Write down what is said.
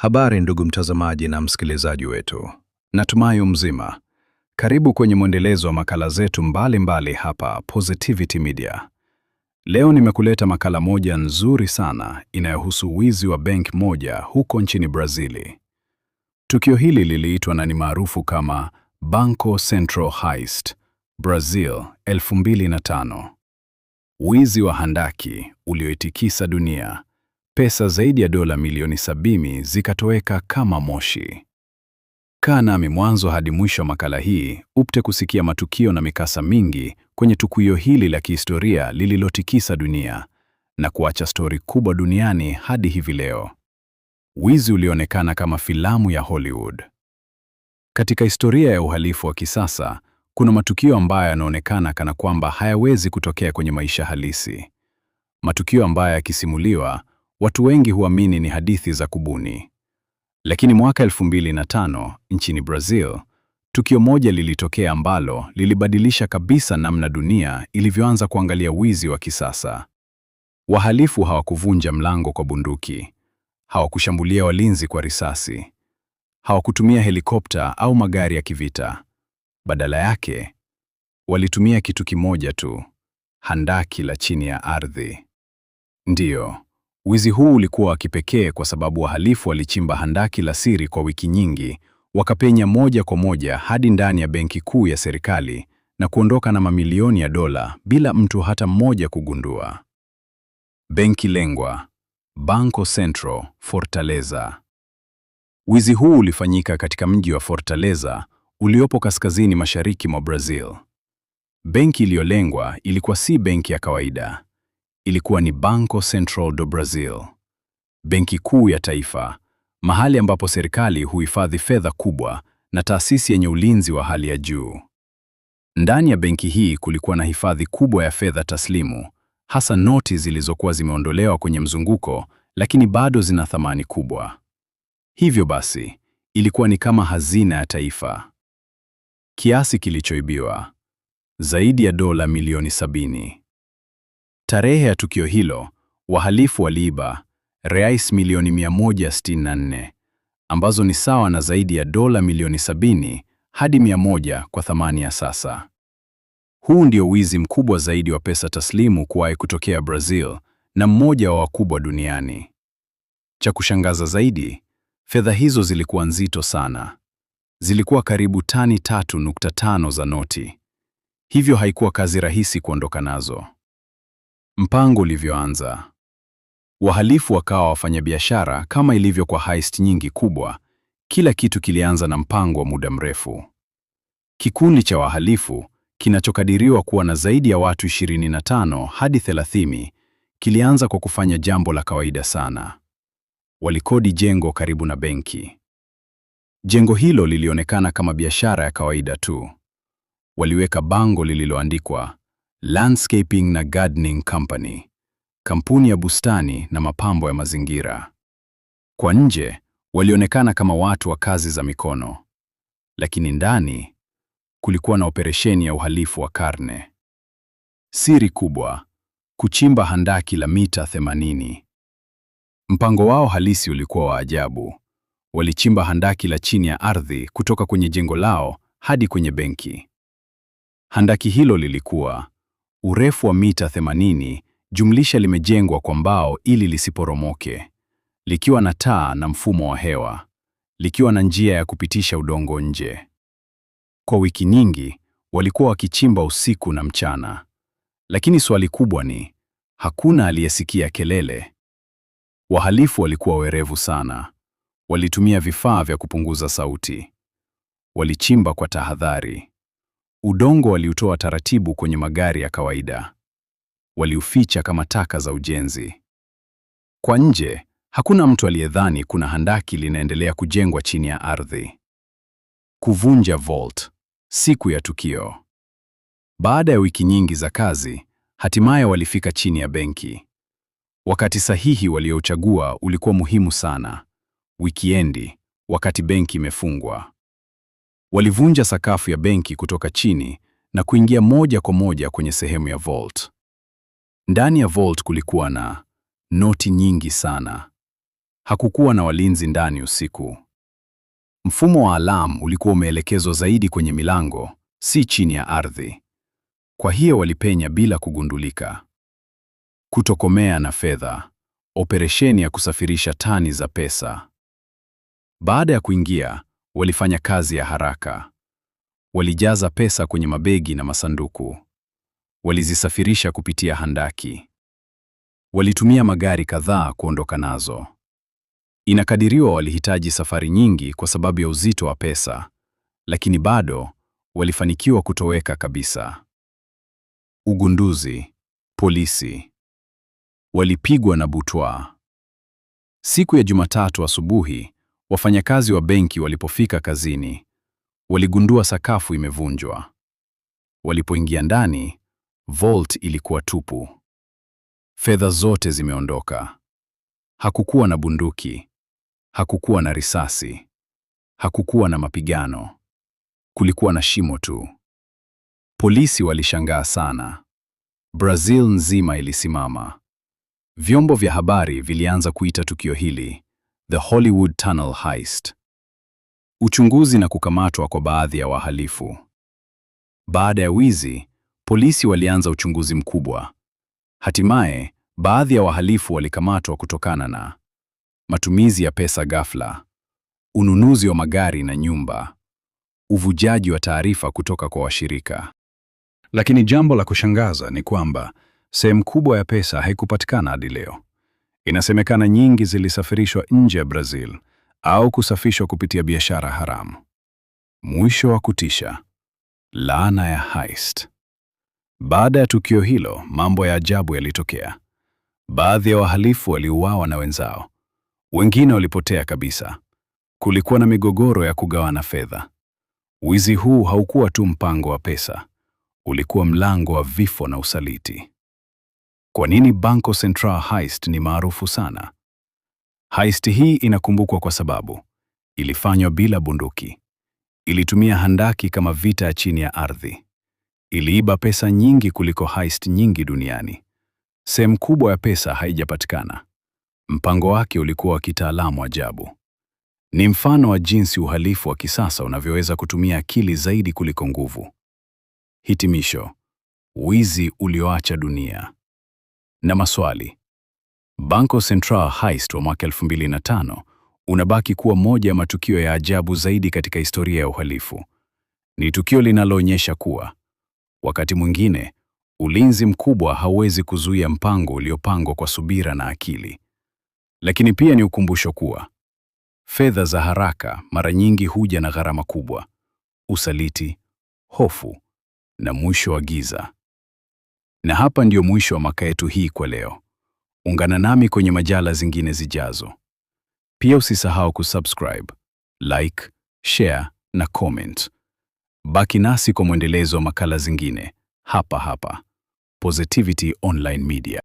Habari ndugu mtazamaji na msikilizaji wetu. Natumai mzima. Karibu kwenye mwendelezo wa makala zetu mbalimbali hapa Positivity Media. Leo nimekuleta makala moja nzuri sana inayohusu wizi wa benki moja huko nchini Brazili. Tukio hili liliitwa na ni maarufu kama Banco Central Heist, Brazil 2005. Wizi wa handaki ulioitikisa dunia. Pesa zaidi ya dola milioni 70 zikatoweka kama moshi. Kaa nami mwanzo hadi mwisho wa makala hii upate kusikia matukio na mikasa mingi kwenye tukio hili la kihistoria lililotikisa dunia na kuacha stori kubwa duniani hadi hivi leo. Wizi ulionekana kama filamu ya Hollywood. Katika historia ya uhalifu wa kisasa, kuna matukio ambayo yanaonekana kana kwamba hayawezi kutokea kwenye maisha halisi. Matukio ambayo yakisimuliwa, watu wengi huamini ni hadithi za kubuni. Lakini mwaka 2005 nchini Brazil, tukio moja lilitokea ambalo lilibadilisha kabisa namna dunia ilivyoanza kuangalia wizi wa kisasa. Wahalifu hawakuvunja mlango kwa bunduki, hawakushambulia walinzi kwa risasi, hawakutumia helikopta au magari ya kivita. Badala yake, walitumia kitu kimoja tu, handaki la chini ya ardhi. Ndiyo. Wizi huu ulikuwa wa kipekee kwa sababu wahalifu walichimba handaki la siri kwa wiki nyingi, wakapenya moja kwa moja hadi ndani ya benki kuu ya serikali na kuondoka na mamilioni ya dola bila mtu hata mmoja kugundua. Benki lengwa, Banco Central, Fortaleza. Wizi huu ulifanyika katika mji wa Fortaleza uliopo kaskazini mashariki mwa Brazil. Benki iliyolengwa ilikuwa si benki ya kawaida. Ilikuwa ni Banco Central do Brazil, benki kuu ya taifa, mahali ambapo serikali huhifadhi fedha kubwa na taasisi yenye ulinzi wa hali ya juu. Ndani ya benki hii kulikuwa na hifadhi kubwa ya fedha taslimu, hasa noti zilizokuwa zimeondolewa kwenye mzunguko lakini bado zina thamani kubwa. Hivyo basi, ilikuwa ni kama hazina ya taifa. Kiasi kilichoibiwa, zaidi ya dola milioni 70. Tarehe ya tukio hilo, wahalifu waliiba reais milioni 164, ambazo ni sawa na zaidi ya dola milioni 70 hadi 100 kwa thamani ya sasa. Huu ndio wizi mkubwa zaidi wa pesa taslimu kuwahi kutokea Brazil na mmoja wa wakubwa duniani. Cha kushangaza zaidi, fedha hizo zilikuwa nzito sana. Zilikuwa karibu tani 3.5 za noti. Hivyo haikuwa kazi rahisi kuondoka nazo. Mpango ulivyoanza. Wahalifu wakawa wafanyabiashara kama ilivyo kwa heist nyingi kubwa. Kila kitu kilianza na mpango wa muda mrefu. Kikundi cha wahalifu, kinachokadiriwa kuwa na zaidi ya watu 25 hadi 30, kilianza kwa kufanya jambo la kawaida sana. Walikodi jengo karibu na benki. Jengo hilo lilionekana kama biashara ya kawaida tu. Waliweka bango lililoandikwa Landscaping na Gardening Company, kampuni ya bustani na mapambo ya mazingira. Kwa nje, walionekana kama watu wa kazi za mikono. Lakini ndani, kulikuwa na operesheni ya uhalifu wa karne. Siri kubwa, kuchimba handaki la mita 80. Mpango wao halisi ulikuwa wa ajabu. Walichimba handaki la chini ya ardhi kutoka kwenye jengo lao hadi kwenye benki. Handaki hilo lilikuwa urefu wa mita 80, jumlisha limejengwa kwa mbao ili lisiporomoke, likiwa na taa na mfumo wa hewa, likiwa na njia ya kupitisha udongo nje. Kwa wiki nyingi, walikuwa wakichimba usiku na mchana. Lakini swali kubwa ni, hakuna aliyesikia kelele. Wahalifu walikuwa werevu sana. Walitumia vifaa vya kupunguza sauti. Walichimba kwa tahadhari. Udongo waliutoa taratibu kwenye magari ya kawaida. Waliuficha kama taka za ujenzi. Kwa nje, hakuna mtu aliyedhani kuna handaki linaendelea kujengwa chini ya ardhi. Kuvunja vault, siku ya tukio. Baada ya wiki nyingi za kazi, hatimaye walifika chini ya benki. Wakati sahihi waliouchagua ulikuwa muhimu sana. Wikiendi, wakati benki imefungwa. Walivunja sakafu ya benki kutoka chini na kuingia moja kwa moja kwenye sehemu ya vault. Ndani ya vault kulikuwa na noti nyingi sana. Hakukuwa na walinzi ndani usiku. Mfumo wa alarm ulikuwa umeelekezwa zaidi kwenye milango, si chini ya ardhi. Kwa hiyo walipenya bila kugundulika. Kutokomea na fedha, operesheni ya kusafirisha tani za pesa. Baada ya kuingia, walifanya kazi ya haraka. Walijaza pesa kwenye mabegi na masanduku. Walizisafirisha kupitia handaki. Walitumia magari kadhaa kuondoka nazo. Inakadiriwa walihitaji safari nyingi kwa sababu ya uzito wa pesa, lakini bado walifanikiwa kutoweka kabisa. Ugunduzi, polisi. Walipigwa na butwaa. Siku ya Jumatatu asubuhi, wafanyakazi wa benki walipofika kazini, waligundua sakafu imevunjwa. Walipoingia ndani, vault ilikuwa tupu. Fedha zote zimeondoka. Hakukuwa na bunduki. Hakukuwa na risasi. Hakukuwa na mapigano. Kulikuwa na shimo tu. Polisi walishangaa sana. Brazil nzima ilisimama. Vyombo vya habari vilianza kuita tukio hili The Hollywood Tunnel Heist. Uchunguzi na kukamatwa kwa baadhi ya wahalifu. Baada ya wizi, polisi walianza uchunguzi mkubwa. Hatimaye, baadhi ya wahalifu walikamatwa kutokana na matumizi ya pesa ghafla, ununuzi wa magari na nyumba, uvujaji wa taarifa kutoka kwa washirika. Lakini jambo la kushangaza ni kwamba sehemu kubwa ya pesa haikupatikana hadi leo. Inasemekana nyingi zilisafirishwa nje ya Brazil au kusafishwa kupitia biashara haramu. Mwisho wa kutisha. Laana ya heist. Baada ya tukio hilo, mambo ya ajabu yalitokea. Baadhi ya wahalifu waliuawa na wenzao. Wengine walipotea kabisa. Kulikuwa na migogoro ya kugawana fedha. Wizi huu haukuwa tu mpango wa pesa. Ulikuwa mlango wa vifo na usaliti. Kwa nini Banco Central Heist ni maarufu sana? Heist hii inakumbukwa kwa sababu ilifanywa bila bunduki. Ilitumia handaki kama vita ya chini ya ardhi. Iliiba pesa nyingi kuliko heist nyingi duniani. Sehemu kubwa ya pesa haijapatikana. Mpango wake ulikuwa wa kitaalamu ajabu. Ni mfano wa jinsi uhalifu wa kisasa unavyoweza kutumia akili zaidi kuliko nguvu. Hitimisho: wizi ulioacha dunia. Na maswali. Banco Central Heist wa mwaka 2005 unabaki kuwa moja ya matukio ya ajabu zaidi katika historia ya uhalifu. Ni tukio linaloonyesha kuwa wakati mwingine ulinzi mkubwa hauwezi kuzuia mpango uliopangwa kwa subira na akili. Lakini pia ni ukumbusho kuwa fedha za haraka mara nyingi huja na gharama kubwa: usaliti, hofu na mwisho wa giza. Na hapa ndio mwisho wa maka yetu hii kwa leo. Ungana nami kwenye majala zingine zijazo. Pia usisahau kusubscribe, like, share na comment. Baki nasi kwa mwendelezo wa makala zingine hapa Positivity Online Media.